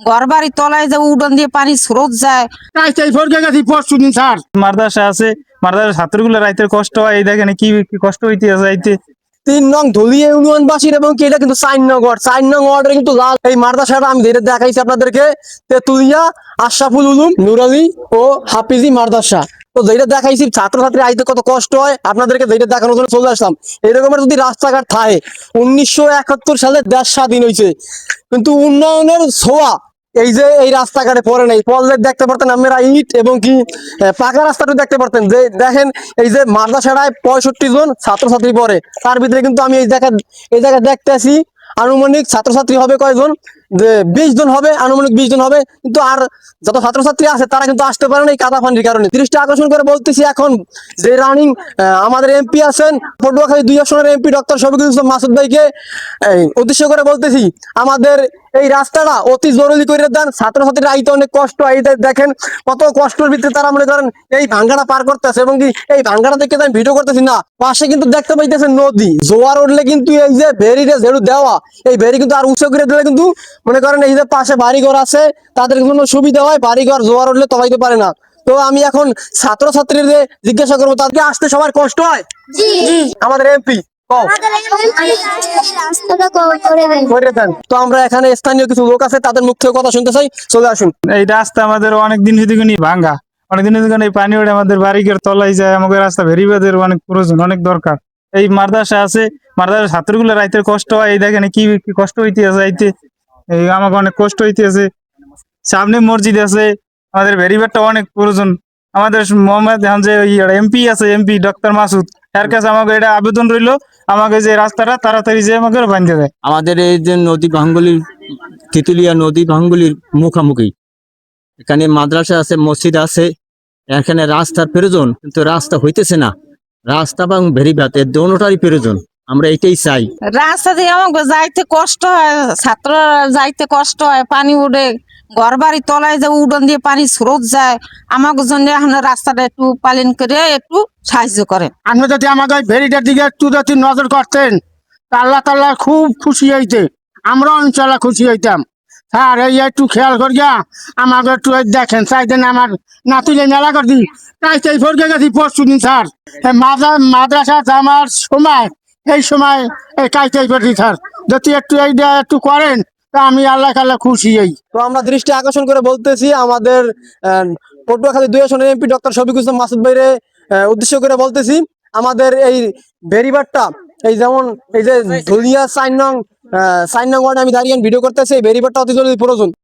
ঘর বাড়ি তলায় যে উডন দিয়ে পানি স্রোত যায়। পরশুদিন স্যার মাদ্রাসা আছে, মাদ্রাসা ছাত্রগুলো রাইতের কষ্ট হয়, এই দেখেন কি কি কষ্ট হইতে আছে রাইতে। 3 নং ধুলিয়া ইউনিয়নবাসীর এবং কি এটা কিন্তু 4 নং ওয়ার্ড, 4 নং ওয়ার্ডের কিন্তু লাল এই মাদ্রাসাটা আমি ধরে দেখাইছি আপনাদেরকে। তেতুলিয়া আশরাফুল উলুম নুরালি ও হাফিজি মাদ্রাসা। তো যেটা দেখাইছি ছাত্রছাত্রী আইতে কত কষ্ট হয় আপনাদেরকে যেটা দেখানোর জন্য চলে আসলাম। এরকমের যদি রাস্তাঘাট থাকে, 1971 সালে দেশ স্বাধীন হয়েছে কিন্তু উন্নয়নের ছোঁয়া এই যে এই রাস্তাঘাটে পড়ে নাই। পড়লে দেখতে পারতেন আপনারা ইট এবং কি পাকা রাস্তাটা দেখতে পারতেন। যে দেখেন এই যে মাদ্রাসাটায় 65 জন ছাত্রছাত্রী পড়ে, তার ভিতরে কিন্তু আমি এই জায়গায় দেখতেছি আনুমানিক ছাত্রছাত্রী হবে কয়জন, যে 20 জন হবে, আনুমানিক 20 জন হবে। কিন্তু আর যত ছাত্রছাত্রী আছে তারা কিন্তু আসতে পারে না এই কাদা পানির কারণে। দৃষ্টি আকর্ষণ করে বলতেছি, এখন যে রানিং আমাদের এমপি আছেন পটুয়াখালী 2 আসনের এমপি ডক্টর শফিকুল ইসলাম মাসুদ ভাইকে উদ্দেশ্য করে বলতেছি, আমাদের এই রাস্তাটা অতি জরুরি করে দেন। ছাত্রছাত্রীরা আইতে অনেক কষ্ট, আইতে দেখেন কত কষ্টের ভিতরে তারা মনে করেন এই ভাঙ্গাটা পার করতেছে। এবং কি এই ভাঙ্গাটা দেখে আমি ভিডিও করতেছি না, পাশে কিন্তু দেখতে পাইতেছেন নদী, জোয়ার উঠলে কিন্তু এই যে ভেরিটা যেটু দেওয়া, এই ভেরি কিন্তু আর উঁচু করে দিলে কিন্তু মনে করেন এই যে পাশে বাড়িঘর আছে তাদের কোনো সুবিধা হয়, বাড়িঘর জোয়ার উঠলে তলাইতে পারে না। তো আমি এখন ছাত্রছাত্রীদের জিজ্ঞাসা করবো তাদেরকে আসতে সবার কষ্ট হয়? আমাদের এমপি তো আমরা এখানে স্থানীয় কিছু লোক আছে, তাদের মুখ থেকে কথা শুনতে চাই, চলে আসুন। এই রাস্তা আমাদের অনেকদিন থেকে ভাঙ্গা, অনেকদিন থেকে এই পানি ওঠে আমাদের বাড়িঘর তলায় যায়, আমাদের রাস্তা ভেরিবাদের অনেক প্রয়োজন, অনেক দরকার। এই মাদ্রাসা আছে, মাদ্রাসা ছাত্রগুলো রাইতের কষ্ট হয়, এই দেখেন কি কি কষ্ট হইতে আছে রাইতে। এই আমাকে অনেক কষ্ট হইতে আছে। সামনে মসজিদ আছে, আমাদের ভেরিবারটা অনেক প্রয়োজন। আমাদের মোহাম্মদ এখন যে এমপি আছে, এমপি ডক্টর মাসুদ, এর কাছে আমাকে এটা আবেদন রইলো, আমাকে যে রাস্তাটা তাড়াতাড়ি যে আমাকে বাঁধতে দেয়। আমাদের এই যে নদী ভাঙ্গুলির, তিতুলিয়া নদী ভাঙ্গুলির মুখামুখি এখানে মাদ্রাসা আছে, মসজিদ আছে, এখানে রাস্তার প্রয়োজন, কিন্তু রাস্তা হইতেছে না। রাস্তা এবং ভেরিবাদ এর দোনোটারই প্রয়োজন, আমরা এইটাই চাই। রাস্তা দিয়ে আমাকে যাইতে কষ্ট হয়, ছাত্র যাইতে কষ্ট হয়, পানি উঠে ঘর বাড়ি তলায় যে উডন দিয়ে পানি স্রোত যায়। আমাকে জন্য এখন রাস্তাটা একটু পালন করে একটু সাহায্য করেন। আপনি যদি আমাকে ভেরিটার দিকে একটু যদি নজর করতেন তা আল্লাহ তাআলা খুব খুশি হইতে, আমরাও ইনশাল্লাহ খুশি হইতাম। স্যার এই একটু খেয়াল করিয়া আমাকে একটু এই দেখেন, চাইতেন আমার নাতিলে মেলা করে দিই, তাই সেই ফরকে গেছি পরশুদিন স্যার। এই মাদ্রাসা যাওয়ার সময় এই সময় এই কাইতেই করছি স্যার, যদি একটু এইটা একটু করেন তা আমি আল্লাহ আল্লাহ খুশি হই। তো আমরা দৃষ্টি আকর্ষণ করে বলতেছি, আমাদের পটুয়াখালী 2 আসনের এমপি ডক্টর শফিকুল ইসলাম মাসুদ ভাইরে উদ্দেশ্য করে বলতেছি, আমাদের এই ভেরিবারটা এই যেমন এই যে ধুলিয়া 4 নং ওয়ার্ডে আমি দাঁড়িয়ে ভিডিও করতেছি, এই ভেরিবারটা অতি জরুরি প্রয়োজন।